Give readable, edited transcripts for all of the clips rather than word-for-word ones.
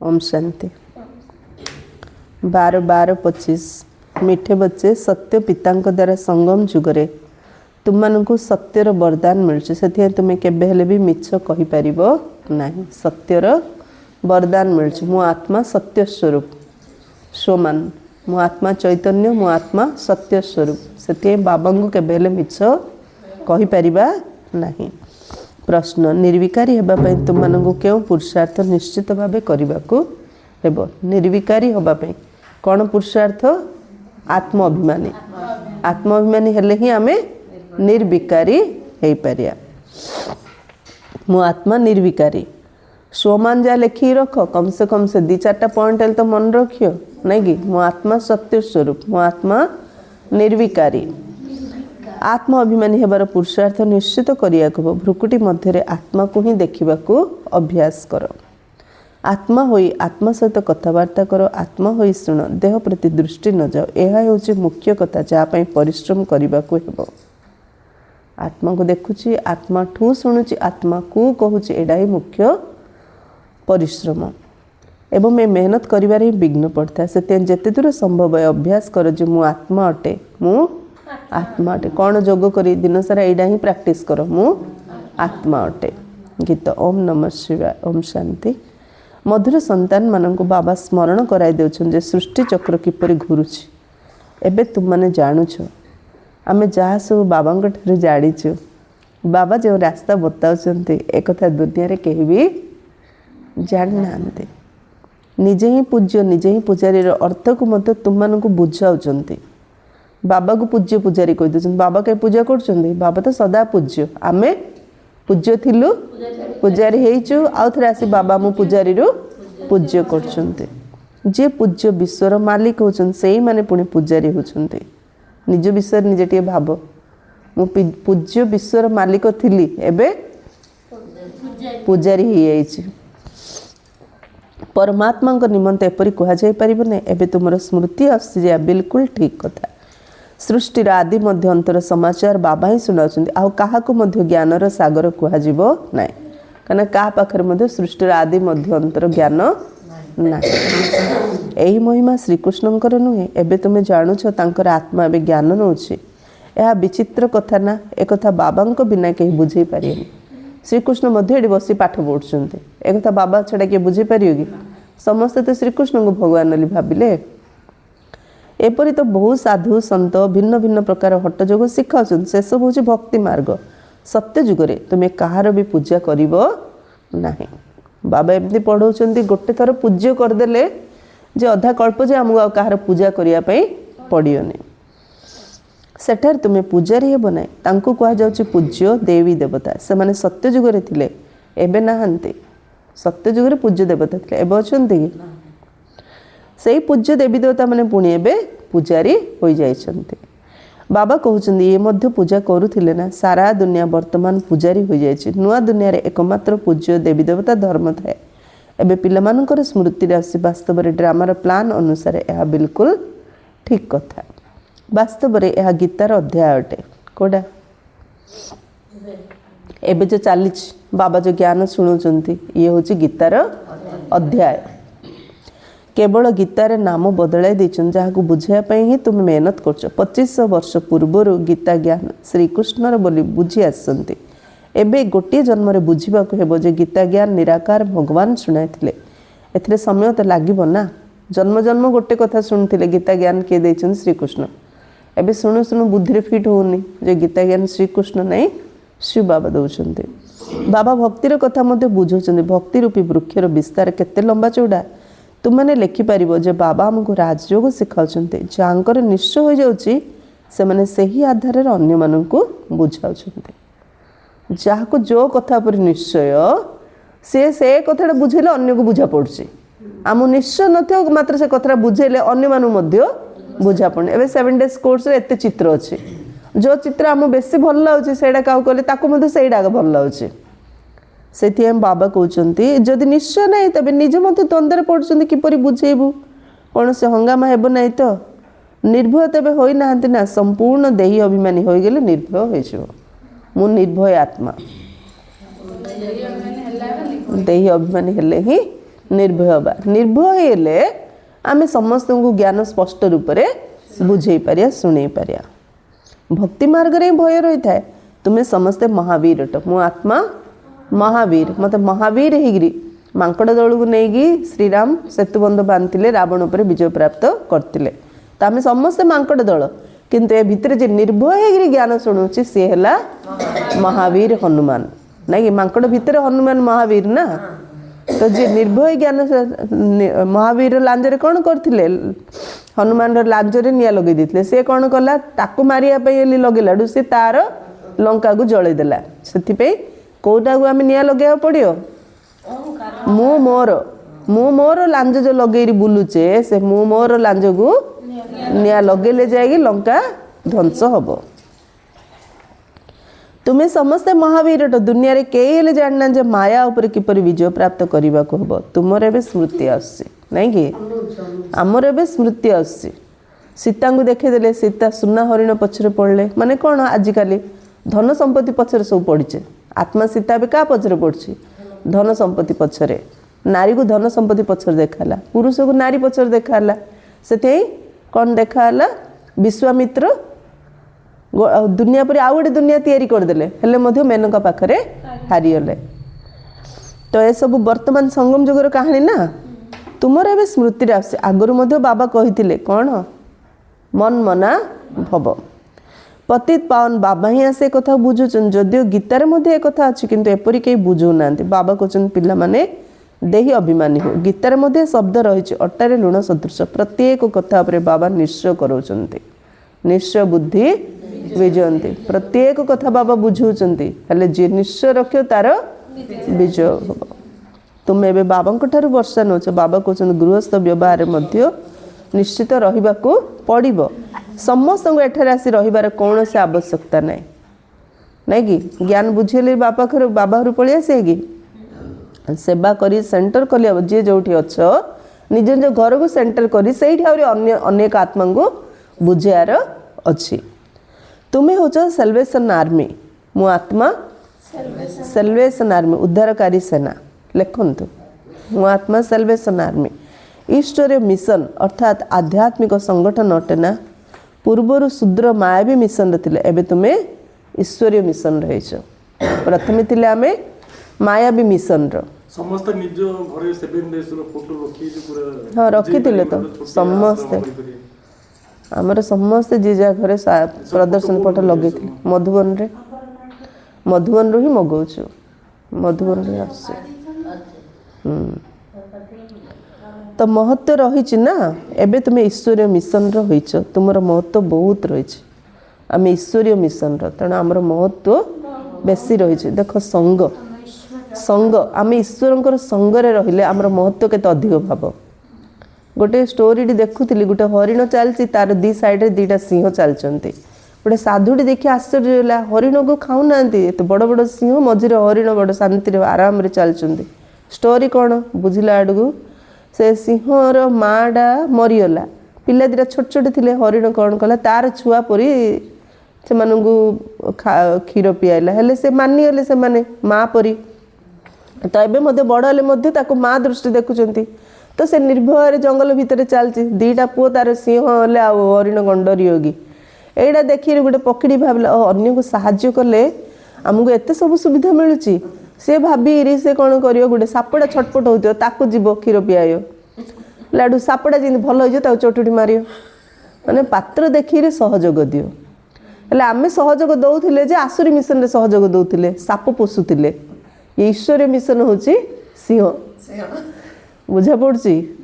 ओम शांति। 12-12-25 मीठे बच्चे सत्य पितांक द्वारा संगम जुगरे तुम मानक सत्यर वरदान मिलुଛି से तुम्हें केबे भी मिछ कहि परिबो नाही। सत्यर वरदान मिलुଛି मो आत्मा सत्य स्वरूप सोमान मो आत्मा चैतन्य मो आत्मा सत्य स्वरूप से बाबा को केबे मिछ कहि परिबा नाही। प्रश्न निर्विकारी हेबा पई तुम मानक क्यों पुरुषार्थ निश्चित भावे करबाकू हेबो। निर्विकारी होबा पई कौन पुरुषार्थ आत्म अभिमानी हेले ही आमे निर्विकारी हे परिया। मो आत्मा निर्विकारी स्वमान जा लिखी रख कम से 2-4 पॉइंट तो मन रखियो नहीं कि मो आत्मा सत्य स्वरूप मो आत्मा निर्विकारी आत्म अभिमानी हेबार पुरुषार्थ निश्चित करिया को भ्रुकुटी मध्य आत्मा को ही देखा अभ्यास करो। आत्मा होई आत्मा सहित कथबार्ता करो। आत्मा होई शुण देह प्रति दृष्टि न जाओ। यह हूँ मुख्य कथा जहाँ परिश्रम करने को हेबो। आत्मा को देखुची आत्मा ठू शुणुची आत्मा को कहूची एडा ही मुख्य परिश्रम एवं ये मेहनत करिवार ही विघ्न पड़ता है। से जेते दूर संभव है अभ्यास कर जो मु आत्मा अटे मु आत्मा अटे कौन जोग करी दिन सारा एडा ही प्रैक्टिस करो मु आत्मा अटे। गीत ओम नमः शिवाय ओम शांति। मधुर संतान मानक बाबा स्मरण कराई देउछन जे सृष्टि चक्र किपरि घुरुछि। एबे तुम माने जानुछ आमे जहाँ सब बाबा ठारे जाणीचु बाबा जो रास्ता बताउछन्ते एक कथा दुनिया रे केही भी जानि नांते। निजे ही पूज्य निजे ही पुजारी अर्थ को मत तुम मानक बुझाउछन्ते। बाबा को पूज्य पुजारी कहि दउछन। बाबा के पूजा करछन्ते बाबा तो सदा पूज्य आमे पूज्य थिलु पुजारी हेइचु आउ थरे आसी बाबा मु पुजारी रो पूज्य करछन्ते। जे पूज्य विश्वर मालिक होछन सेही माने पुणी पुजारी होछन्ते। निज विषय निजे टे भाव मु पूज्य विश्वर मालिक थिली एबे पुजारी ही आइछि। परमात्मा निमंते एपरि कहा जाय परिबो नै। एबे तुमर स्मृति आसी जे बिल्कुल ठीक कथा। सृष्टि आदि मध्य अंतर समाचार बाबा ही सुनाउछन्ती। आउ काहा को मध्य ज्ञानर सागर कहा जिवो नै कना का पाखर मध्य सृष्टि आदि मध्य अंतर ज्ञान ना। एही महिमा श्री कृष्णंकर नुहे। एबे तुमे जानुछ तांकर आत्मा एबे ज्ञान नउछि। यह विचित्र कथा ना। एक कथा बाबांको बिना केही बुझे पारियनि। श्री कृष्ण मध्य एडी बसी पाठ पढुछन्ते। एक कथा बाबा छडा के बुझे पारियो कि समस्त तो श्री कृष्ण को भगवान ବୋଲି भाबिले। एपरि तो बहुत साधु संत भिन्न भिन्न प्रकार हट जोग शिखाउछन। से सब होछि भक्ति मार्ग। सत्य जुगरे तुम्हें कहार भी पूजा करिवो नाही। बाबा एमती पढ़ाउछन्ती गोटे थर पूज्य करदेले जे अधा कल्प जे हमको कहार पूजा करिया पई पड़ियोनी। सेठार तुम्हें पूजारी हेबो नाही। तांको कहा जाउछि पूज्य देवी देवता। से माने सत्य जुगरे थिले एबे नाहंती। सत्य जुगरे पूज्य देवता थिले एबे अछन्ती कि सेही पूज्य देवी देवता माने पुणी एबे पूजारी होई जाइछन्ती। बाबा कहउछन्ती ये मध्य पूजा करूथिले ना। सारा दुनिया वर्तमान पूजारी होई जाइछि। नुआ दुनिया रे एकमात्र पूज्य देवी देवता धर्म थाए। एबे पिलामानकर स्मृति रे आसी वास्तव रे ड्रामार प्लान अनुसार यह बिल्कुल ठीक कथा। वास्तव रे यह गीतार अध्याय अटे। कोडा एबे जो चलीछि बाबा जो ज्ञान शुणुचन्ती ये होछि गीतार अध्याय। केवल गीतार नाम बदलाई देछन जहाँ को बुझाया ही तुम मेहनत करछ। 2500 वर्ष पूर्वर गीता ज्ञान श्रीकृष्णर बोली बुझी आसती। एबे गोटे जन्म रे बुझा हेबो जे गीता ज्ञान निराकार भगवान शुणाइथिले। एथिरे समय तो लागिबो ना। जन्म जन्म गोटे कथा शुणुथिले गीता ज्ञान किए देछन श्रीकृष्ण। एबे शुणु शुणु बुद्धि रे फिट होउनी जे गीता ज्ञान श्रीकृष्ण नहीं शिव बाबा दउछन्ते। बाबा भक्तिर कथा मते बुझौछन्ते। भक्ति रूपी वृक्षर विस्तार केते लंबा चौड़ा तुमने लेखिपार जे बाबा आमको राजयोग शिखाउछन्ते। जहाँकर निश्चय हो जाउछि से माने सही आधार अन्य मानकु बुझाउछन्ते। जहाँ जो कथा पर निश्चय से कथा बुझेले अन्य को बुझा पड़ुछि। आम निश्चय नथियो मात्र से कथा बुझेले अन्य मानु मध्य बुझा पड़े। एबे 7 डेज कोर्स रे एते चित्र अछि जो चित्र आम बेसी भल लाଗୁछि सेडा काउ कहले ताको मध्य सेडा भल लाଗୁछि। से बाबा कहते जदि निश्चय ना तेज निज मत द्वंद्व पड़ुं किपर बुझेबू कौन से हंगामा हेब ना तो निर्भय तेज होना ना। संपूर्ण देही अभिमानी हो गले निर्भय हो। मु निर्भय आत्मा देही अभिमानी हेले ही निर्भय हवा निर्भय हेले आमे समस्त को ज्ञान स्पष्ट रूप से बुझे पारिया शुणे पारिया भक्ति मार्ग रे भय रही थाए तुम्हें समस्ते महावीर अट मो आत्मा महावीर मत महावीर होगिरी मांकड़ दल को नहीं श्रीराम सेतुबंध बांधते रावण उपर विजय प्राप्त करते तो आम समस्ते मांकड़ दल किंतु ए भितर जे निर्भय होगिरी ज्ञान शुणुची सी है महावीर हनुमान ना कि मांकड़ भितर हनुमान महावीर ना तो जे निर्भय ज्ञान महावीर लांजरे कौन करथिले हनुमान लांजरे निया लगे देथिले से कौन कला ताकू मारिया पे लगेलाडू से तार लंका को जळै देला सेथि पे कोटा को आम निया लगे पड़ियो मु मोर लांज जो लगे बुलुचे से मु मोर लांज को निया लगेले जाएगी लंका ध्वंस हबो तुम्हें समस्ते महावीर दुनिया रे केही हेले जानना जे माया ऊपर किपर विजय प्राप्त करबा को हबो तुमर एबे स्मृति आसी नहीं कि आमर एबे स्मृति आसी सीता को देखे देले सीता सुना हरिण पछरे पड़ले माने कोन आजिकाली धन संपत्ति पछरे सब पड़िचे आत्मा सीता भी का पछरे पड़छि धन संपत्ति पछरे नारी को धन संपत्ति पछरे देखाला पुरुष को नारी पछरे देखाला सेते कोन देखाला विश्वामित्र दुनिया पर आउ गोटे दुनिया तैयारी करदेले हेले मध्य मेनका पाखरे हारिगले तो ये सब वर्तमान संगम जुगर कहानी ना तुमर एबे स्मृति आसे आगरु मध्य बाबा कहिथिले कोन मन मना भव पतित पावन बाबा ही आसे कथा बुझुचन जदियो गीतार मध्य एक कथा अछि किंतु एपरि के बुझु नांती बाबा कोचन पिल्ला माने देही अभिमानी हो गीतार मध्य शब्द रहिछि अट्टारे लुण सदृश प्रत्येक कथा पर बाबा निश्चय करोचंती निश्चय बुद्धि विजयंती प्रत्येक कथा बाबा बुझाऊँच हेले जी निश्चय रखियो तार विजय हम तुम ए बाबा ठारू वर्षा नौ बाबा कहते गृहस्थ व्यवहार मध्य निश्चित रहा पड़ो समस्त एठार आसी रही कौन से आवश्यकता ना नहीं कि ज्ञान बुझेले बाबा बाबा घर पलि आसे कि सेवा करी सेंटर कले जी जो अच्छ निज निज घर को सेंटर करी से अनेक आत्मा को बुझार अच्छी तुम्हें हो सेल्वेशन आर्मी मो आत्मा सेल्वेशन आर्मी उद्धारकारी सेना लिखंतु मो आत्मा सेल्वेशन आर्मी ईश्वरीय मिशन अर्थात आध्यात्मिक संगठन अटेना पूर्वर शूद्र मायावी मिशन रे एबे तुम्हें ईश्वरीय मिशन रहिछ प्रथमे थिले आमे मायावी मिशन रो समस्त निज घरे 7 डेज रो फोटो रखी पूरा हां रखिथिले तो समस्त आमर समस्ते जी जा घरे प्रदर्शन पट लगे मधुबन रू ही मगाऊ मधुबन रू आस तो महत्व रही ना एबे तुम्हें ईश्वरीय मिशन रहीच तुमर महत्व बहुत रही आम ईश्वरीय मिशन तेणु आमर महत्व बेसी रही देख संग संग आम ईश्वर संगरे रहिले आमर महत्व केते अधिक भाव गोटे स्टोरी देखुली गोटे हरिण चलती तार दी साइड दीटा सिंह चलती गोटे साधुटी देखिए आश्चर्य हरिण को खाऊना एत बड़ बड़ सिंह मझे हरिण बड़ शांति आराम चलती स्टोरी कौन बुझला आड़ू से सिंहर माँटा मरीगला पिला दीटा छोट छोट थे हरिण कौन कला तार छुआ परी से क्षीर पियाला हेले से मानिगले से माँ परी तो एवं बड़ हेले माँ दृष्टि देखुंत तो से निर्भय जंगल भितर चलती दीटा पुओ तार सिंह हेले हरिण कौन डरियोगी एटा देखिए गोटे पक्षी भाविला अन्य को साहाय्य कले आमको एत सब सुविधा मिलूँ सी भाभी से कौन कर गोटे सापटा छटपट होती ताकू जीव क्षीर पियाय लाडू सापटा जी भल हो चोटुटी मार मैंने पात्र देखिए सहयोग दियो हेले आम सहयोग दौले जे आसुरी मिशन रे सहयोग दौले साप पोषुले ईश्वरीय मिशन हूँ सिंह बुझा पड़ी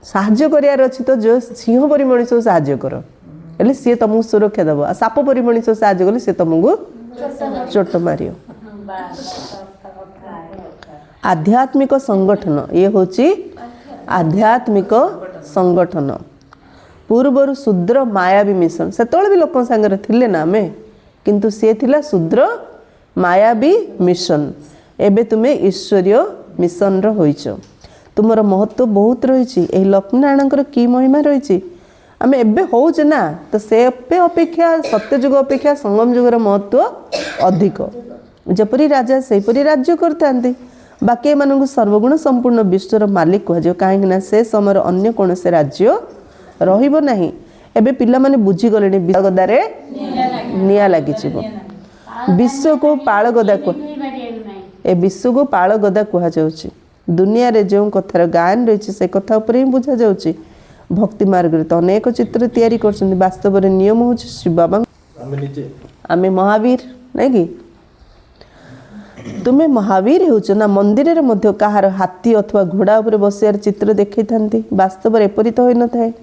साहाय्य करार अच्छी तो जो सिंह परी मनीष को साहाय्य कर हेले सी तुमको सुरक्षा दब आ साप परी मनीष साहाय्य कले सी तुमको चोट मार आध्यात्मिक संगठन ये हूँ आध्यात्मिक संगठन पूर्वर शूद्र मायावी मिशन से भी लोक सांगे थिले ना आमे किंतु सी थिला शूद्र मायावी मिशन एबे तुम्हें ईश्वरीय मिशन होइछ तुमर महत्व बहुत रही लक्ष्मीनारायण की महिमा रही आम एबे होचे ना तो से अपेक्षा सत्ययुग अपेक्षा संगम युगर महत्व अधिक जपरी राजा सेपरी राज्य करते बाकी एମାନଙ୍କୁ सर्वगुण संपूर्ण विश्वर मालिक कह कहीं से समय अन्य कौन से राज्य रहिबो नहीं। एबे पिला माने बुझी गलेनी गदारे निया लगी विश्व को पाळ गदा को ए विश्व को पाळ गदा कह जाउची। दुनिया रे जो कथार गायन रही से कथा उपर ही बुझा जाउची। भक्ति मार्ग रे तो अनेक चित्र तैयारी करछन वास्तव रे नियम होची शिव बाबा आमे महावीर नहीं कि तुम्हें महावीर होच ना मंदिर रे मध्य कहार हाथी अथवा घोड़ा उपर बसियार चित्र देखै थांती वास्तव रे एपरि तो होई न थाए।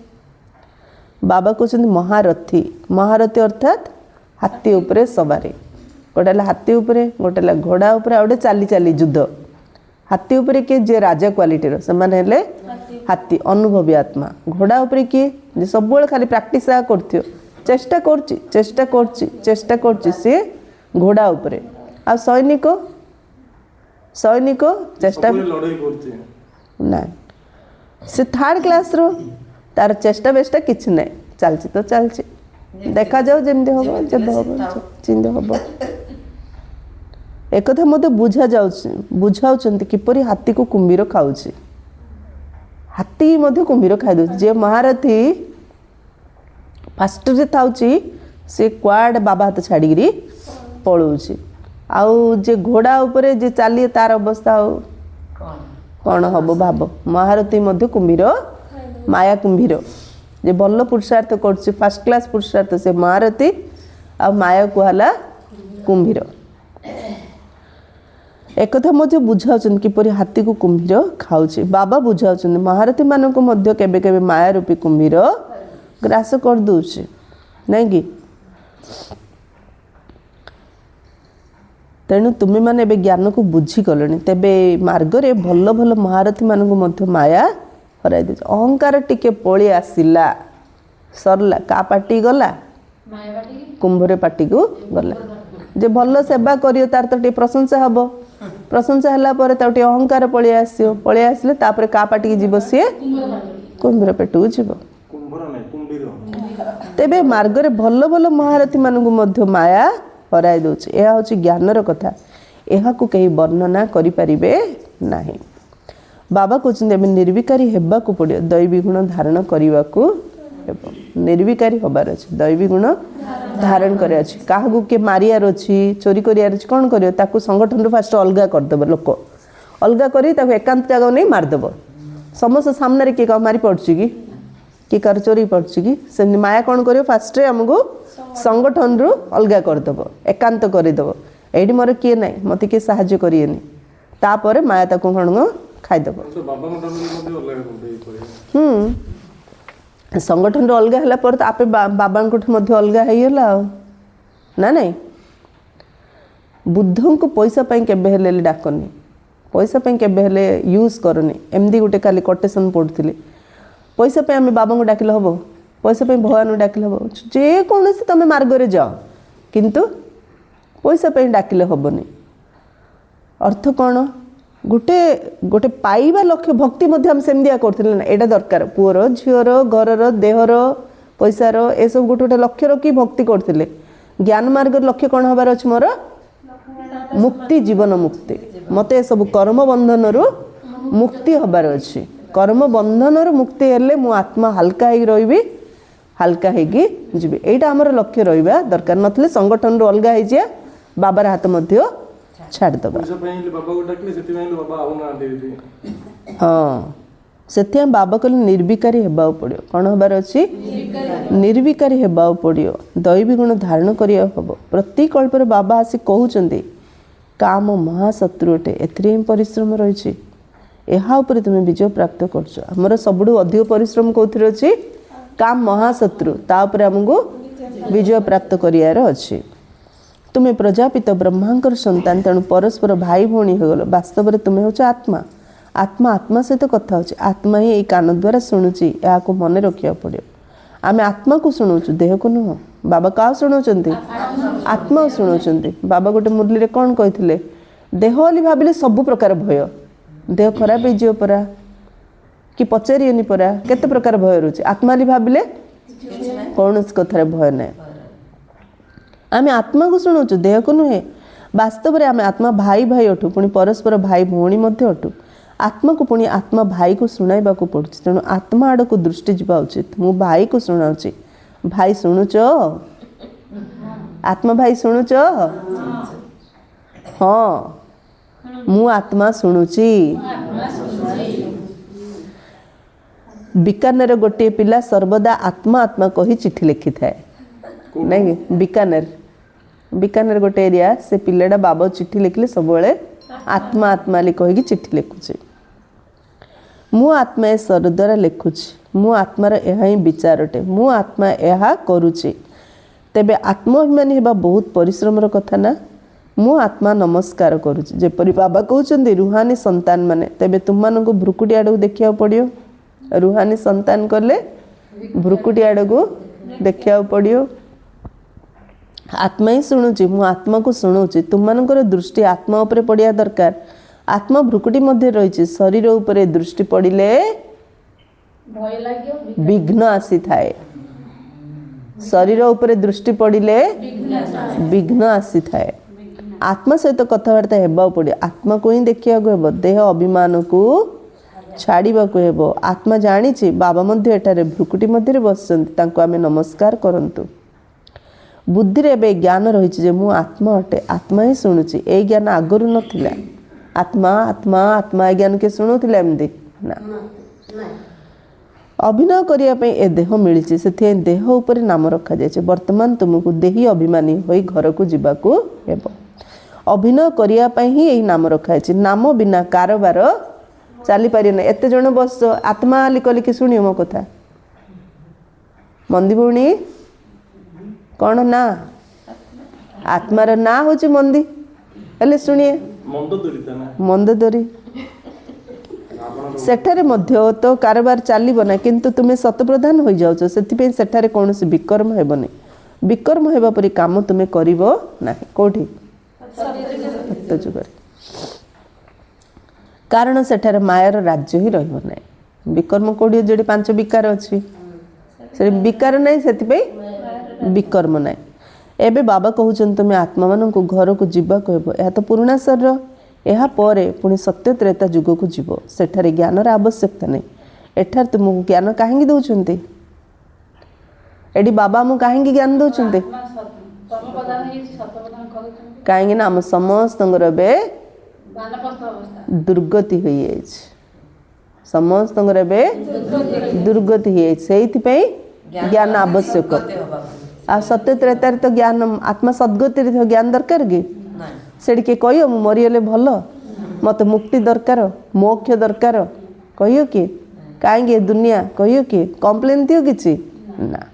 बाबा कहते महारथी महारथी अर्थात हाथी उपरे सवारी गोटे हाथी उपरे गोटे घोड़ा उपरे गोटे चली चली युद्ध हाथी उपरे किए जे राजा क्वालिटीर से हाथी अनुभवी आत्मा घोड़ा उपरे किए जे सब खाली प्रैक्टिस करथियो चेष्टा करछि से घोड़ा उपरे आ सैनिक चेष्टा ना से थर्ड क्लास रो तार चेष्टा बेष्टा किछ नहीं चलछि तो चलछि देखा जाओ जमती हम जब हम चिंता हम एक कथा मत बुझाउछंती किपरि हाथी को कुंभीर खाउछि हाथी मध्य कुंभीर खाइ दो जे महारथी फास्ट रे थाउछि से क्वाड बाबा हाथ छाड़ी पळौछि आउ जे घोड़ा उपरे जे चालिए तार अवस्था कौन हम भाव महारथी मध्य कुंभीर माया कुंभीर जे भल पुरुषार्थ कर फर्स्ट क्लास पुरुषार्थ से महारथी आ माया कहला कुंभीर एक कथा मध्य बुझाउछन किपरि हाथी को कुंभीर खाउछि बाबा बुझाउछन महारथी मानक मध्य केबे केबे माया रूपी कुंभीर ग्रास कर दउछि नहीं कि तेणु तुम्हें माने बे ज्ञान को बुझी गलनी तेबे मार्ग रे भल भल महारथी मानक मध्य माया हराई दे अहंकार टिके पळी आसिला सरला का पार्टी गला कुंभरे पार्टी को गला जे भल सेवा करियो तार तो टे प्रशंसा हबो प्रशंसा हला परे ता टे अहंकार पळी आसियो पळी आसिले तापर का पार्टी की जीव से कुंभर पेटू जीव तेबे मार्ग रे भल भल महारथी मानक मध्य माया हराई दउछि एहा होछि ज्ञानर कथा एहा को कहीं वर्णना करि परिबे नाही। बाबा कहते निर्विकारी हेबाकू पड़ो दैवी गुण धारण करने को निर्विकारी हबार अच्छे दैवी गुण धारण कर क्या किए मारियार अच्छी चोरी करार कौन कर संगठन फास्ट अलग करदेव लोक अलग कर एकांत जगह नहीं मारदेव समस्त सामने किए क्या मारी पड़ी कि कार चोरी पड़ी कि से माया कौन कर फास्ट आमको संगठन रु अलग करदेव एकांत करदेव ये मोर किए ना मत किए साहाଯ୍य करेनि तापर माया ताको कौन खाईदेव संगठन अलग है तो आपे बाबा अलग होगा ना नहीं बुद्ध को पैसा केबे डाकनी पैसा केबे यूज करनी एमती गोटे काली कोटेशन पढ़ुली पैसा आम बाबा को डाकिले हम पैसा भगवान को डाकिले हम जेकोसी तुम मार्ग में जाओ किंतु पैसा डाकिले हेनी अर्थ कौन गोटे गोटे पाइबा लक्ष्य भक्ति हम सेमदिया करथिले ना एटा दरकार पुअर झीवर घरर देहर पैसार ए सब गोटे गोटे लक्ष्य रखी भक्ति करथिले ज्ञान मार्ग लक्ष्य कौन हबार अछि मोर मुक्ति जीवन मुक्ति मते सब कर्म बंधन रु मुक्ति हबार अछि कर्म बंधन रु मुक्ति हेले मो आत्मा हल्का ही रहिबी हल्का हेगी जीवी एटा हमर लक्ष्य रहिबा दरकार नथले संगठन रु अलगा हे जे बाबार हाथ मध्य छाड़ दबा हाँ से बाबा कहले निर्विकारी हेबा पड़ो कौन हबार अच्छी निर्विकारी हेबा पड़ो दैवी गुण धारण करिया हबो प्रति कल्पर बाबा आसी कहउचंदी काम महाशत्रु अटे एथरे परिश्रम रही यहाँ उपर तुम विजय प्राप्त करछ हमर सबुठु अधिक परिश्रम कौथिर अछि काम महाशत्रु ता उपर हमको विजय प्राप्त करियार अछि तुम्हें प्रजापित ब्रह्मांकर संतान तेणु परस्पर भाई भौणी हो गल वास्तव में तुम्हें हूँ आत्मा आत्मा आत्मा सहित कथा हो आत्मा ही यही कान द्वारा शुणुची या मन रखा पड़ो आम आत्मा को शुणुचु देह को नुह बाबा क्या शुणाउछंती आत्मा शुणाउछंती बाबा गोटे मुरली रे कौन कहते देह बोली भाविले सब प्रकार भय देह खराब हो परा कि पचारिएनि परा केते प्रकार भय रही आत्मा बोली भाविले कौन कथार भय ना आम आत्मा को शुणुचु देह को नुहे वास्तव में आम आत्मा भाई भाई अटू पुणी परस्पर भाई भौणी मध्य अटू आत्मा को पुणी आत्मा भाई को शुणाइबा को पड़ुଛି तेणु आत्मा आड़ को दृष्टि जावा उचित मु भाई को शुणाउछि भाई शुणुच आत्मा भाई शुणुच हाँ मु आत्मा शुणुची बीकानेर गोटे पिला सर्वदा आत्मा आत्मा कही चिठी लिखि थाए नहीं बीकानेर गोटे एरिया से पिलाटा बाबा चिठी लिखले सब आत्मा आत्मा कही चिठी लिखुची मु आत्मा ए स्वर द्वारा लिखुची मु आत्मार यह ही विचारटे मु आत्मा यह करुची तेबे आत्माभिमानी हेबा बहुत परिश्रमर कथा ना मु आत्मा नमस्कार करुची जेपरि बाबा कहउचंदी रुहानी संतान माने तेबे तुमମାନଙ୍କୁ भ्रुकुटी आडू देखिया पड़ियो रुहानी संतान कले भ्रुकुटी आडू देखिया पड़ियो आत्मा ही शुणुची मु आत्मा को शुणुची तुमମାନଙ୍କର दृष्टि आत्मा उपरे पड़िया दरकार आत्मा भ्रुकुटी मध्य रही शरीर उपरे दृष्टि पड़िले विघ्न आसी थाए शरीर उपरे दृष्टि पड़िले विघ्न आसी थाए आत्मा सहित कथबार्ता हेबा पड़े आत्मा को ही देखिया को हेबो देह अभिमान को छाड़ीबा को हेबो आत्मा जानिछि बाबा मध्य एटारे भ्रुकुटी मध्य बसचंती तांको आमे नमस्कार करंतु बुद्धि रे बे ज्ञान रही जे मु आत्मा अटे आत्मा ही शुणुची ए ज्ञान आगरु नथिला आत्मा आत्मा आत्मा ज्ञान के शुणुथिला एमदी ना अभिनय करिया पे ए देह मिलिछि सेथे देह ऊपर नाम रखा जाय वर्तमान तुमको देही अभिमानी होई घर को जीवा को हेबो अभिनय करिया पे ही एही नाम रखा जाय नाम बिना कारोबार चली पारि ना एते जण बस आत्मा लिखि लिखि सुनियो मो कथा मंदी भौणी कौन ना आत्मार ना होची मंदी हेले सुनिए मंदोदरी सेठारे मध्य तो कारोबार चलिबो ना किंतु तुमे शतप्रधान हो जाउछ सेथिपे सेठारे कोनोसी विकर्म हेबनी विकर्म हेबा परि काम तुमे करिवो नाही कोठी सत्य जुगरे कारण सेठारे मायार राज्य ही रहिबो नाही विकर्म कोडी जेडी पांच विकार अछि से विकार नाही सेथिपे विकर्म नाही एबे बाबा कहउछन तुमे आत्मा मानन को घर को जीवा कहबो या तो पुराना शरीर ଏହା ପରେ ପୁଣି ସତ୍ୟ ତ୍ରେତା ଯୁଗକୁ ଯିବ ସେଠାରେ ଜ୍ଞାନର ଆବଶ୍ୟକତା ନାହିଁ ଏଠାରେ ତୁମକୁ ଜ୍ଞାନ କାହିଁକି ଦେଉଛନ୍ତି ଏଠି ବାବା ଆମକୁ କାହିଁକି ଜ୍ଞାନ ଦେଉଛନ୍ତି କାହିଁକି ନା ଆମ ସମସ୍ତଙ୍କର ଏବେ ଦୁର୍ଗତି ହୋଇଯାଇଛି ସମସ୍ତଙ୍କର ଏବେ ଦୁର୍ଗତି ହୋଇଯାଇଛି ସେଇଥିପାଇଁ ଜ୍ଞାନ ଆବଶ୍ୟକ ଆଉ ସତ୍ୟ ତ୍ରେତାରେ ତ ଜ୍ଞାନ ଆତ୍ମା ସଦ୍ଗତିରେ ଜ୍ଞାନ ଦରକାର କି सेठी किए कह मरीगले भल मत मुक्ति दरकार मोक्ष दरकार कह किए कहीं दुनिया कह किए कम्प्लेन दियो किसी ना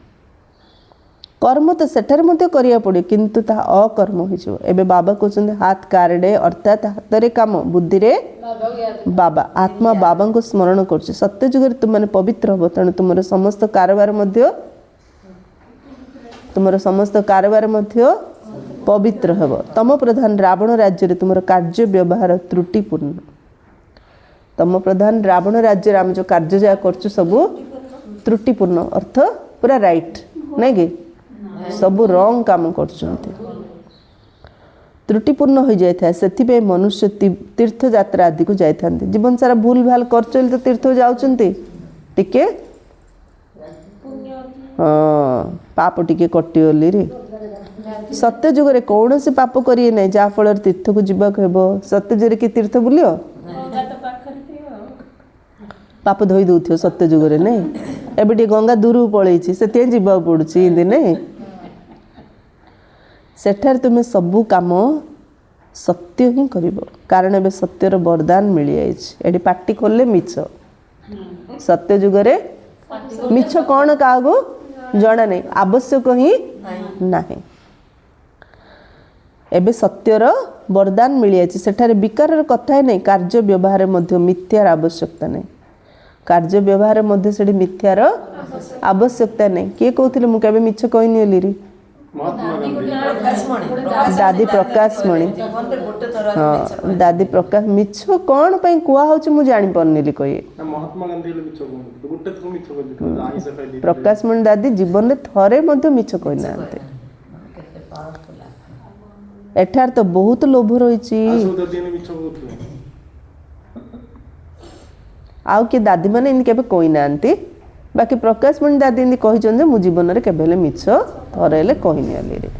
कर्म तो सेठार करिया पड़े किंतु ता अकर्म हो एबे बाबा कहते हाथ कार्डे अर्थात हाथ रे काम बुद्धि रे बाबा आत्मा बाबा को स्मरण कर सत्य जुग तुम मैंने पवित्र हम तेणु तुम समस्त कारोबार पवित्र हेब तम प्रधान रावण राज्य रे तुम कार्य व्यवहार त्रुटिपूर्ण तम प्रधान रावण राज्य आम जो कार्य जहाँ कर सब त्रुटिपूर्ण अर्थ पूरा राइट नहीं कि सब रंग काम कर त्रुटिपूर्ण हो जाए से मनुष्य तीर्थ यात्रा आदि को जाता जीवन सारा भूल भाल कर तो तीर्थ जाऊँचे टिके हाँ पाप टिके कटिगली रे सत्य जुग रे कौन से पाप करिए नहीं जहाँ फल तीर्थ को जीवाक हेब सत्य जुग कि तीर्थ बुलियो पाप धोई दौथ सत्य जुग रे नहीं एबे टे गंगा दूर पलैछि से जीवा पड़ुछि हिंदी नहीं सेठार तुम सबू काम सत्य ही करिवो कारण एबे सत्यर वरदान मिल जाइए पार्टी खोलले मिछ सत्य जुग रे मिछ कौन क्या जना नहीं आवश्यक ही नहीं एबे सत्यर वरदान मिल जाइए सेठारे विकार कथा नहीं कार्य व्यवहार मध्य मिथ्यार आवश्यकता नहीं कार्य व्यवहार मध्य से मिथ्यार आवश्यकता नहीं किए कहते मुझे मिछ कहनी री दादी प्रकाशमणि हाँ दादी प्रकाश मिछ कौन पे कहूँ मुझे जापारनी कहे प्रकाशमणि दादी जीवन में थरे मिछ कहना एठार तो बहुत लोभ रही आसो दादी ने मिछ कहउथले आउ किए दादी मैंने इनके कही ना बाकी प्रकाश मणि दादी इनती कही मु जीवन में केबे मिछ थरे कहनी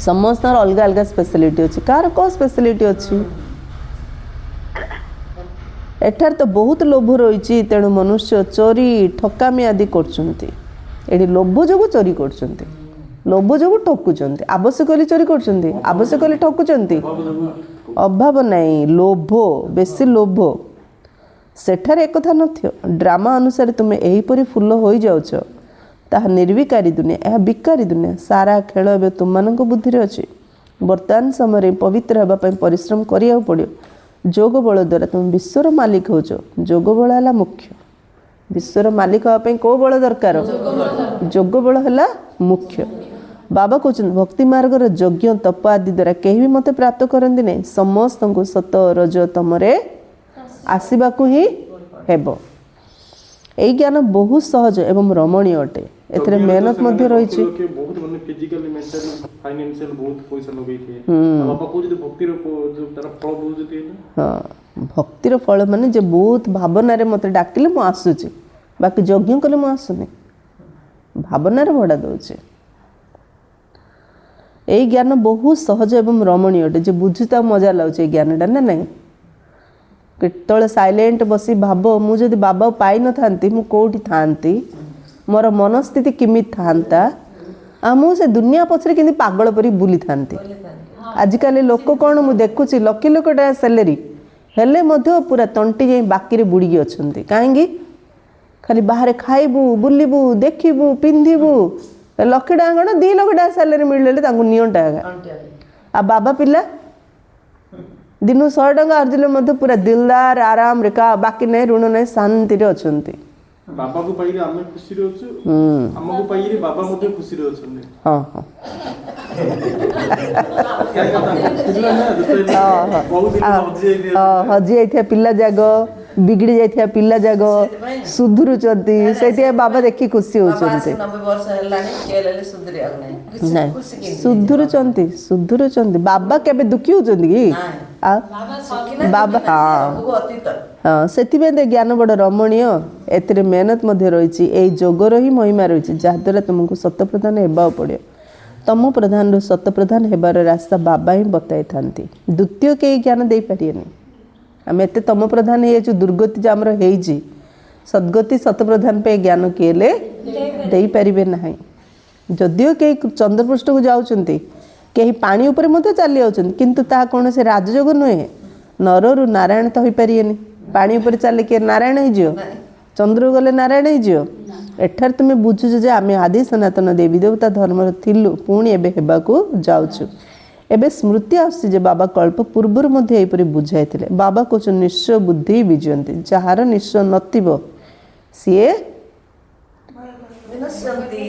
समस्त अलग अलग स्पेशलिटी अच्छी कार कौ स्पेशलिटी अच्छी एठार तो बहुत लोभ रही तेणु मनुष्य चोरी ठकामी आदि कर लोभ जो चोरी कर लोभ जो ठकुंट आवश्यक चोरी कर आवश्यक ठकुंट अभाव नहीं लोभ बेसी लोभ सेठार एक कथा नथियो ड्रामा अनुसार तुम्हें एहीपरी फुल हो जाउछ ताहा निर्विकारी दुनिया यह विकारी दुनिया सारा खेल ए तुम बुद्धि अच्छी वर्तमान समय पवित्र होगापी परिश्रम करिया पड़ो जोग बल द्वारा तुम विश्वर मालिक होच जोग बल है मुख्य विश्वर मालिक होगापी कौ बल दरकार जोग बल है मुख्य बाबा कहते भक्ति मार्गर यज्ञ तप आदि द्वारा कहीं भी मत प्राप्त करती नहीं समस्त को सत रज तमरे आसवाकू ही हेब यही ज्ञान बहुत सहज एवं रमणीय अटे एथरे मेहनत मध्य रही बहुत माने फिजिकली मेंटली फाइनेंशियल बहुत पैसा लगई थे बाबा को जदी भक्ति रो जो तार फल बुझती हां भक्तिर फल माने जे बहुत भावना रे मते डाकिले मु आसुची बाकी यज्ञ कले मु आसुनी भावना रे भड़ा दउची यही ज्ञान बहुत सहज एवं रमणीय अटे जे बुझुता मजा लाउची ज्ञानटा ना नहीं केतले साइलेंट बसी भाव मु जदी बाबा पाई न थांती मु कोठी थांती मोर मनस्थिति किमित थांता आ मु से दुनिया पछरे किंती पागल परी बुली थांती आजिकाली लोक कौन मु देखुची लक्ष लक्षटा सैलरी हेले मध्य पूरा तंटी जाई बाकी रे बुड़ी अछंती काहेंगी खाली बाहर खाइबू बुलिबू देखिबू पिंधिबू लक्ष टाँग 2 लाख टाँग सैलरी मिलले तांगु नियंटा आ बाबा पिला दिन 100 टंका अर्जिले मध्य पूरा दिलदार आराम रे का बाकी नहीं ऋण नहीं शांति रे अछंती बाबा को पाइले आमे खुशी रे अछु हमको पाइले बाबा मध्ये खुशी रे अछने हां हां क्या कथा बहुत दिन हजी आइथिया पिला जाग बिगड़ी जाइथिया पिला जाग सुधुरुचंती सेति बाबा देखि खुशी होचंती 90 वर्ष हेलानी केलेले सुधुरी आग नै खुशी के सुधुरुचंती बाबा केबे दुखी होचंती कि बाबा हाँ से ज्ञान बड़ रमणीय एथिरे मेहनत मध्य रही यही जोगर ही महिमा रही जहाद्वारा तुमको सत प्रधान होगा पड़े तम प्रधान सत प्रधान होबार रास्ता बाबा ही बताई था द्वितीय कई ज्ञान दे पारे आम एत तम प्रधान हो दुर्गति जो आमर हो सद्गति सत प्रधान पे ज्ञान किए दे पारे ना जदिओ कई चंद्रपृष्ठ को जाऊँच कहीं पानी उपर मत चली जाऊँ किंतु ता कौन से राजयोग नुहे नरु नारायण तो हो पारे पानी उपर चले किए नारायण हो चंद्र गले नारायण हो एठार तुम्हें बुझुच जे आम आदि सनातन देवी देवता धर्म थिलु पुणी एबे हेबाकू जाउछु एबे स्मृति आसी जे बाबा कल्प पूर्वर मध्य एपरि बुझाई थिले बाबा कहछ निश्चय बुद्धि विजयंती जहार निश्चय नथिबो सिए विनश्यन्ति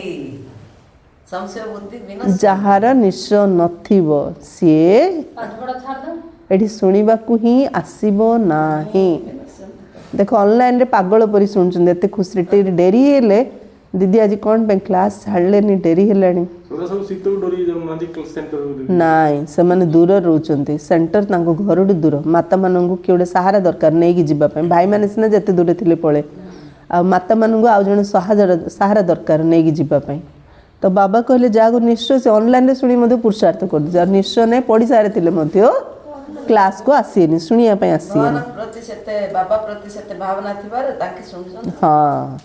संशय बुद्धि विनश्य जहार निश्चय नथिबो सिए एठी सुनिबाकू ही आसीबो नाही देख ऑनलाइन रे पागल परी सुनछन एते खुशी डेरी हेले दीदी आज कौन पे क्लास छाड़ले नी डेरी हेलानी सोरा सब सीतो डोरी जम माजी क्लास सेंटर नाइ से माने दूर रहउचंती सेंटर तांको घरडू दूर माता मानंगु केउडे सहारा दरकार नै कि जिबा पे भाई माने सिना जते दूर थिले पळे आ माता मानंगु आ जण सहारा दरकार नै कि जिबा पे तो बाबा कहले जागो निश्चय से ऑनलाइन रे सुनी मधे पुरुषार्थ कर जा निश्चय नै पढी सारे थिले मध्य क्लास को आसीनी सुनिया पे आसीनी प्रतिशत बाबा प्रतिशत भावना थिबार ताके सुनछन हाँ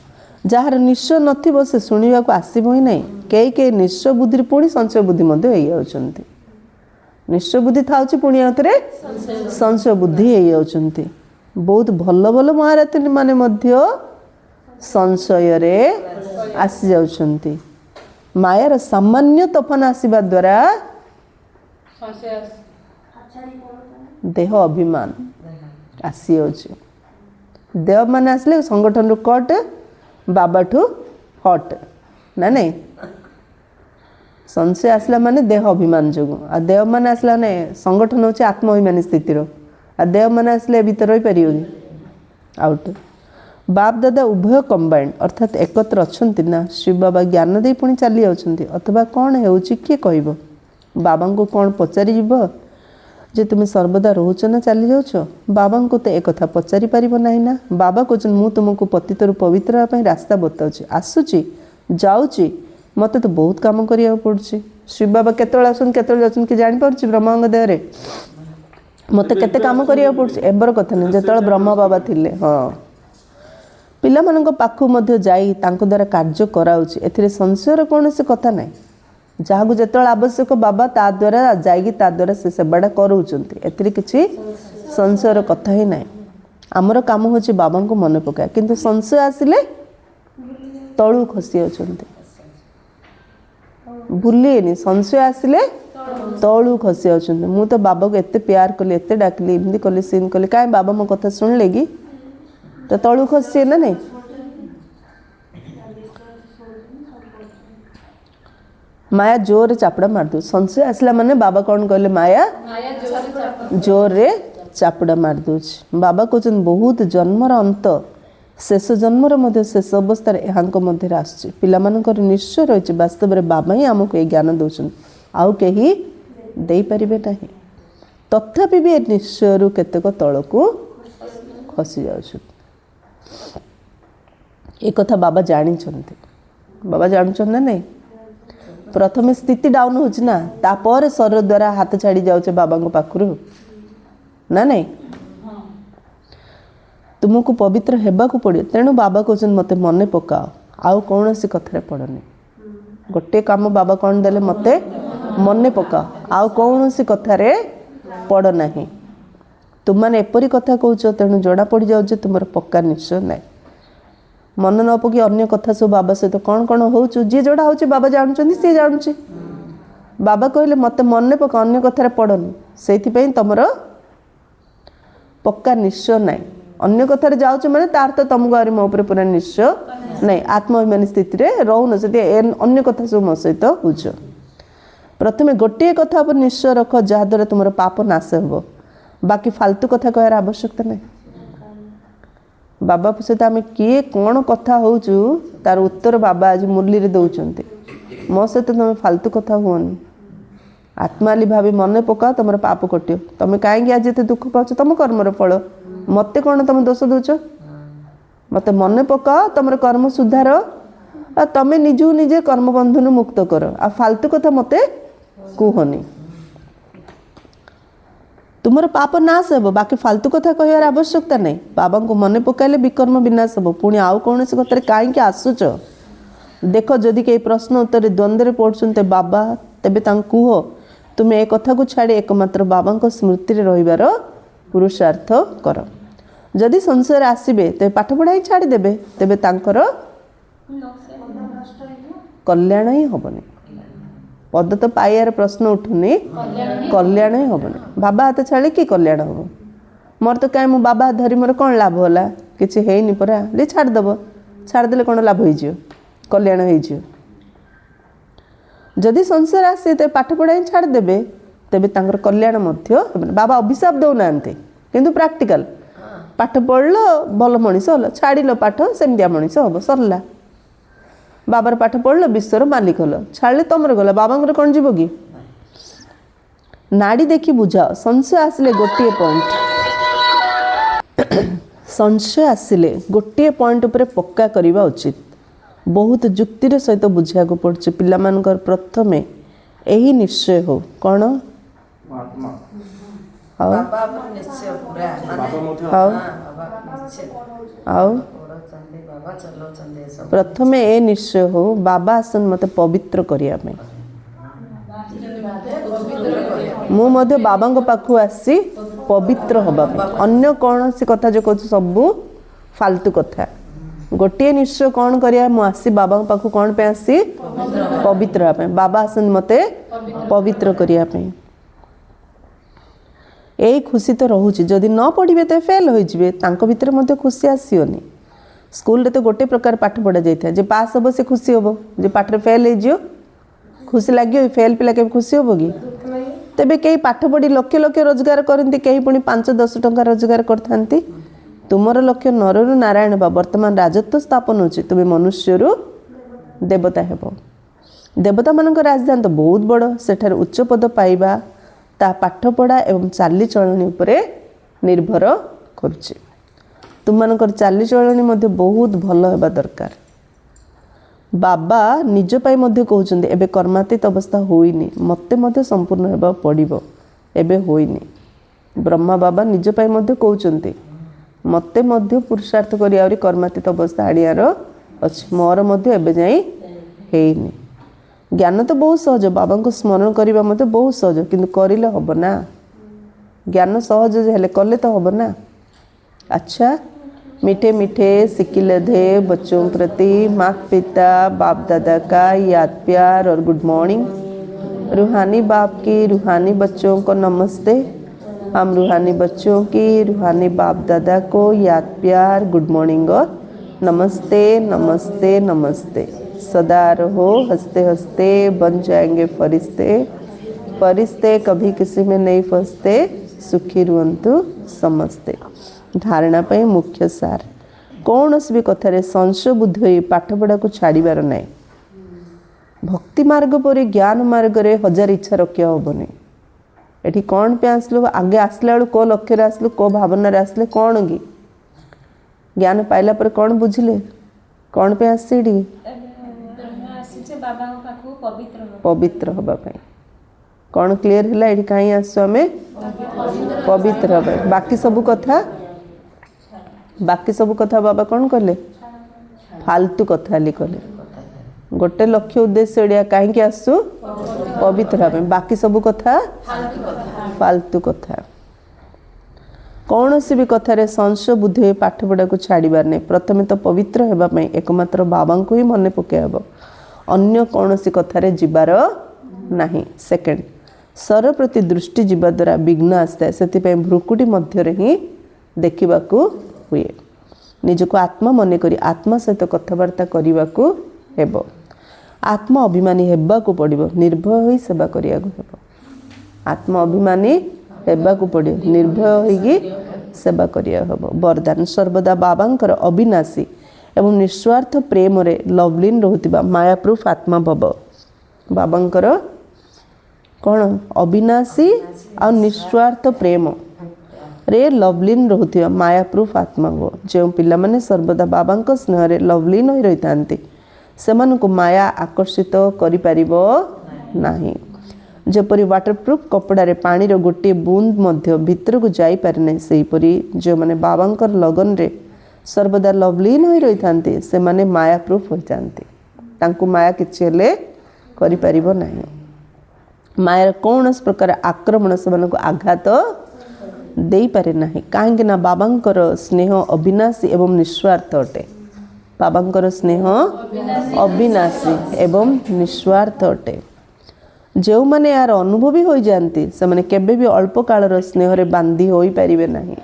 जार निश्चय नथिबो से सुनिबा को आसीबो ही नहीं कई निश्चय बुद्धि पुणी संशय बुद्धि मध्य होई जाउचंती निश्चय बुद्धि थाउची पुणी आतरे संशय बुद्धि होई जाउचंती बहुत भल भल महारथी माने मध्य संशय रे आसी जाउचंती मायार सामान्य तफन आसीबा द्वारा देह अभिमान आसी जाउची देह मान आसले संगठन रु कट बाबा ठू हट ना नहीं संशय आसला माने देह अभिमान जो आ देह मान आसला ने संगठन होचे आत्माभिमानी स्थिति रो आ देह मान आसले भीतर रही परियोगी आउट बाप दादा उभय कंबाइंड अर्थात एकत्र अछंती ना शिव बाबा ज्ञान दे पुणी चली जाउछंती अथवा कौन हेउची किए कहबो बाबा को कौन पचारि जीव जे तुम सर्वदा रोच ना चली जाऊच बाबा को तो एक कथा पचारि पारिब नहीं ना। बाबा कहते मु तुमको पतितर पवित्र होगा रास्ता बताऊँगी आसूची जाऊँगी मत तो बहुत काम करिया पड़ुछि। शिव बाबा केतल आसन केतल जाउछन कि जानि पारुछि ब्रह्मांग देहरे मत केते काम करिया पड़ुछि एबर कथा नहीं जेतल ब्रह्मा बाबा थिले। हाँ पिला मानक पाखु मध्य जाई तांको द्वारा कार्य कराउछि एथिरे संशयर कोनोसी कथा नहीं। जहाँ जिते आवश्यक बाबा ता द्वारा जाइए ता द्वारा से सेवाटा कराउछन्ति एथिरे किछि संशयर कथा ही नहीं। आमर काम होछि बाबा को मन पकाए किंतु संशय आसिले तळु खसी अछन्ति भूलिएनि संशय आसिले तळु खसी अछन्ति। मु तो बाबा को एते प्यार कली एते डाकली एमती कली सीन कली काहे बाबा मो कथा सुनले कि तो तळु खसी ना नहीं। माया जोर चापड़ा मार दो संशय आसला माने बाबा कौन कहले माया जोर रे चापड़ा मार दो। बाबा कहते बहुत जन्मर अंत शेष जन्मर मध्य शेष अवस्था यहाँ मध्य आसुच्छी पिला मानकर निश्चय रही वास्तव में बाबा ही आमको ये ज्ञान दौरान आउ कहीं दे पारिबे नहीं। तथापि भी निश्चय रु केतेक तल को खसी जाउछ एक कथा बाबा जानी बाबा जानछन ना नहीं। प्रथम स्थिति डाउन होची ना तापर शरीर द्वारा हाथ छाड़ी जाउछे बाबा को पाखरु ना नहीं। तुमको पवित्र हेबाकू पड़े तेणु बाबा कहते मते मने पकाओ आउ कौन सी कथारे पड़नी गोटे काम बाबा कौन देले मते मने पकाओ आउ कौन सी कथारे पड़ नहीं। तुम मैंने एपरी कथा कहूच तेणु जड़ा पड़ जाऊे तुम पक्का निश्चय ना मन न पकि अन्य कथा सब बाबा सहित कौन कौन हो जी जोड़ा हो बाबा जानुं सी जानुची बाबा कहले मते मन पका अन्य कथार पड़नी से तुमर पक्का निश्चय ना अन्य कथार जाऊच मैंने तार तो तुमको आ मो पर पूरा निश्चय नहीं आत्माभिमानी स्थिति रे रोन से अन्य कथा सब मो सहित होच। प्रथमे गोटे कथा पर निश्चय रख जहाद्वारा तुम पाप नाश हो बाकी फालतू कथा कहर आवश्यकता नहीं। बाबा सहित आम किए कौन कथा होचु तार उत्तर बाबा आज मुरली रे दौरान मो सहित तुम फालतू कथा हुओनी आत्माली भावी मन पका तुम पाप कटियो तुम कहीं आज ये दुख पाच तुम कर्मर फल मत कौन तुम दोष दौच मत मन पका तुम कर्म सुधार आ तुम निजू निजे कर्म बंधन मुक्त कर आ फालतू कथा मत कहनी तुमर पाप नाश हे बाकी फालतू कथा कहर आवश्यकता नहीं। बाबा को मन पकाइले विकर्म विनाश हे पुणी आउ कौन कथार कहीं आसुच देख जदि कई प्रश्न उत्तर द्वंद्व पड़ते बाबा तेबे कह तुम ए कथा को छाड़ी एकमात्र बाबा स्मृति रे रहिबार पुरुषार्थ कर। जदि संशय आसबे तेज पाठ पढ़ाई छाड़देवे तेबे तांकर कल्याण ही हेनी पद तो पाइबार प्रश्न उठुनी कल्याण ही हेनी बाबा हाथ छाड़ी कि कल्याण हम मोर तो कहीं मो बाबा धरी मोर कौन लाभ होला किसी है परा ले छाड़देव छाड़देले कौन लाभ हो कल्याण हो। जदि संसार आसे तो पाठ पढ़ाई छाड़देवे तेबे तांकर कल्याण मध्य बाबा अभिशाप दौना किंतु प्रैक्टिकल पाठ पढ़ल भल मनीष हल छाड़ पाठ सेमतिया मनीष हम सरला बाबार पाठ पढ़ल विश्वर मालिक हल छाड़े तुमर गला बाबा कौन जीव कि नाड़ी देखी बुझाओ संशय आसिले गोटे पॉइंट संशय आसिले गोटे पॉइंट उपर पक्का करवा उचित बहुत जुक्तिर सहित बुझा पड़े पिला मानकर प्रथमे यही निश्चय हो कौन प्रथमे ए निश्चय हो बाबा आसन मत पवित्र करने मु बाबा पाखु आसी पवित्र हवा अन्य कौन सी कथा जो कहूँ सब फालतू कथा गोटे निश्चय कौन करिया मु आसी बाबा पाखु कौन पे आसी पवित्र होगा बाबा आसन मते पवित्र करने यही खुशी तो रोचे जदि न पढ़े तो फेल हो भितर मध्य खुशी आसोनी स्कूल रे तो गोटे प्रकार पाठ पढ़ा जाए जे पास हम से खुशी हम जे पाठ फेल हो खुशी लगे फेल पिला के खुशी हम कि तेबे कई पाठ पढ़ी लक्ष लक्ष रोजगार करती कहीं पुणी 5-10 टंका रोजगार करते तुमर लक्ष्य नरु नारायण बा वर्तमान राजत्व स्थापन होची तुम्हें मनुष्य देवता हेब देवता मानक राजधानी तो बहुत बड़, सेठार उच्च पद पाइबा ता पाठपढ़ा एवं चालीचलणी उपरे निर्भर करुचे। तुम मानकर चालीचलणी मध्य बहुत भल हेबा दरकार। बाबा निज पाई मध्य कहउछन्ते एबे कर्मातीत अवस्था होइनी, मते मध्य संपूर्ण हेबा पड़िबो, एबे होइनी। ब्रह्मा बाबा निज पाई मध्य कहउछन्ते मते मध्य पुरुषार्थ करी आउरी कर्मातीत अवस्था आनियार अछि, मोर मध्य एबे जाई हेइनी। ज्ञान तो बहुत सहज, बाबा को स्मरण करने मत बहुत सहज, किंतु करिले हब ना। ज्ञान सहज हेले कले तो हब ना। अच्छा, मीठे मीठे सिकिले धे बच्चों प्रति माता पिता बाप दादा का याद प्यार और गुड मॉर्निंग। रूहानी बाप की रूहानी बच्चों को नमस्ते। हम रूहानी बच्चों की रूहानी बाप दादा को याद प्यार गुड मॉर्निंग और नमस्ते नमस्ते नमस्ते। सदा रहो हंसते हंसते, बन जाएंगे फरिश्ते, फरिश्ते कभी किसी में नहीं फंसते, सुखी रुहंतु समस्ते। धारणा पे मुख्य सार, कौन भी कथार संशय बुद्धि होई पाठपढ़ा को छाड़बार ना। भक्ति मार्ग पर ज्ञान मार्ग रे हजार इच्छा रखा हेनी। एठी कौन पे आसलु, आगे आसला बेलू को लक्ष्य आसलु, को भावना आसले कौन कि ज्ञान पाइला पर कौन बुझिले, कौन पे आसी पवित्र हवा पाई। कौन क्लियर है ये कहीं आसो आम पवित्र हवा। बाकी सब कथा बाबा कौन कले, फालतू कथा ली कले। गोटे लक्ष्य उद्देश्य एडिया कहीं आसु पवित्र हवा, बाकी सब कथा फालतू कथा। कौन सी भी कथार संशय बुद्धि पाठपढ़ा को छाड़बार नहीं। प्रथमे तो पवित्र होगापी एकमात्र बाबा को ही मन पकड़, अन्य कौन सी कथार जीवार नहीं। सेकेंड, सर प्रति दृष्टि जीवा द्वारा विघ्न आसता, से भ्रुकुटी मध्य ही देखा हुए। निजको आत्मा मन करी आत्मा सहित कथबार्ता करने को हेब। आत्मा अभिमानी हेबाकू पड़िबो, निर्भय होई सेवा करिया को हेब। आत्मा अभिमानी हेबाकू पड़े, निर्भय होइगी सेवा करिया हेब। वरदान, सर्वदा बाबांकर अविनाशी एवं निस्वार्थ प्रेम रे लवलीन रहउतिबा मायाप्रूफ आत्मा भव। बाबांकर कौन अविनाशी और निस्वार्थ प्रेम रे लवलीन रहउतिबा मायाप्रूफ आत्मा भव। जो पिला माने सर्वदा बाबांक स्नेह रे लवलीन होई रहितांती, सेमानकु माया आकर्षित करि परिबो नाही। जपरी वाटरप्रूफ कपड़े पानी रो गोटे बूंद मध्य भीतर को जाई पारे नहीं, सेहीपरि जो माने बाबांकर लगन रे सर्वदा लवलीन होई रहितांती, से माने मायाप्रूफ होई जांती। तांकु माया किछि हेले करि परिबो नाही। मायार कौनस प्रकार आक्रमण सेमानकु आघात देई पारे नाही, काहेकि ना बाबांकर स्नेह अविनाशी एवं निस्वार्थ अटे। बाबांकर स्नेह अविनाशी एवं निस्वार्थ अटे। जो माने यार अनुभवी हो जाती से माने केबे भी अल्प कालर स्नेह रे बांधी होई परिबे नाही।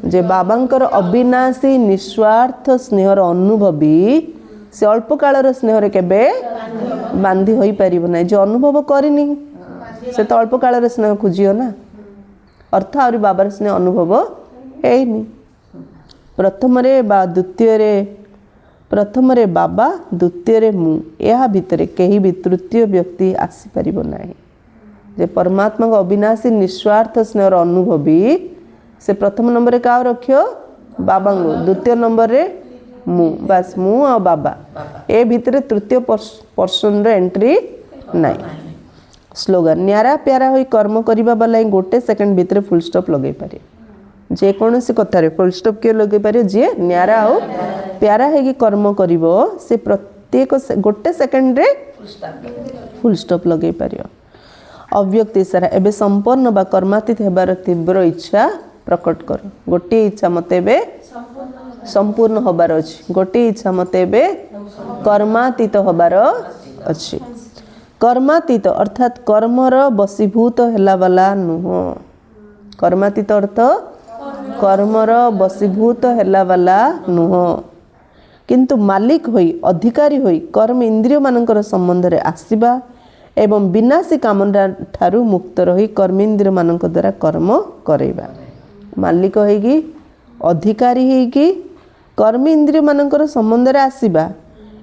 जे बाबांकर अविनाशी निस्वार्थ स्नेहर अनुभवी से अल्प कालर स्नेह रे केबे बांधी होई परिबो नाही। जो अनुभव करिनी से तो अल्प कालर स्नेह खोजियो ना, अर्थ आउरी बाबार स्नेह अनुभव हेइनी। प्रथम रे बाबा, द्वितीय रे मु, या भितर कहीं भी तृतीय व्यक्ति आसी परिबो नाही। जे परमात्मा का अविनाशी निस्वार्थ स्नेहर अनुभवी से प्रथम नंबर रे का रखियो बाबा को, द्वितीय नंबर रे मु, बस मु और बाबा, ए भितर तृतीय पर्सन रे एंट्री नाही। स्लोगन, न्यारा प्यारा होई कर्म करिबा वाला गोटे सेकंड भितर फुल स्टॉप लगे पारे। जे कौन सी कथार फुल स्टॉप किए लगे पारे, जे न्यारा हो प्यारा है कर्म करिवो से प्रत्येक गोटे सेकंड रे फुल स्टॉप लगे पारियो। अव्यक्त इशारा, एबे संपन्न बा कर्मातीत हेबार तीव्र इच्छा प्रकट कर। गोटे इच्छा मते एबे संपूर्ण होबार अछि, गोटे इच्छा मते एबे कर्मातीत होबार अछि। कर्मातीत अर्थात कर्मर बसीभूत हेला वाला नुह। कर्मातीत अर्थ कर्मर बसीभूत हेला वाला नुह, किंतु मालिक होई अधिकारी होई कर्म इंद्रिय मानकर संबंध रे आसीबा एवं विनाशी कामना ठारू मुक्त रही कर्मेंद्रिय मानक द्वारा कर्म करेबा। मालिक होईगी अधिकारी होईगी कर्म इंद्रिय मानकर संबंध रे आसीबा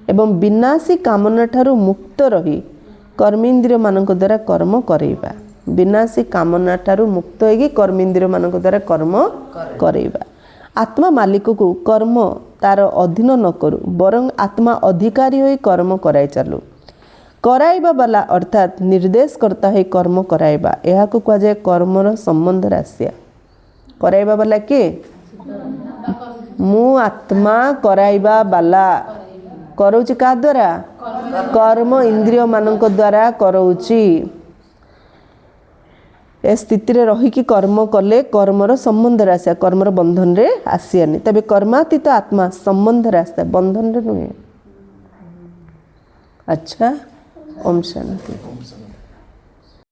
एवं विनाशी कामना ठारू मुक्त रही कर्मेन्द्रिय मानक द्वारा कर्म करेइबा विनाशी कामना ठारू मुक्त होगी कर्मेन्द्रिय मानक द्वारा कर्म करेइबा आत्मा मालिक को कर्म तार अधीन न करू बरं आत्मा अधिकारी होई कर्म कराई चालू कराइबा वाला अर्थात निर्देश करता है कर्म कराइबा यह को कह जाए कर्मर संबंध राशिया कराइबा वाला के मु आत्मा कराइबा वाला करूची का द्वारा कर्म इंद्रिय मानक द्वारा करूची ए स्थिति रे रही कर्म कले कर्मर संबंध आसा कर्मर बंधन रे आसियानी तबे कर्मातीत आत्मा संबंध आसा बंधन रे नुहे अच्छा ओम शांति।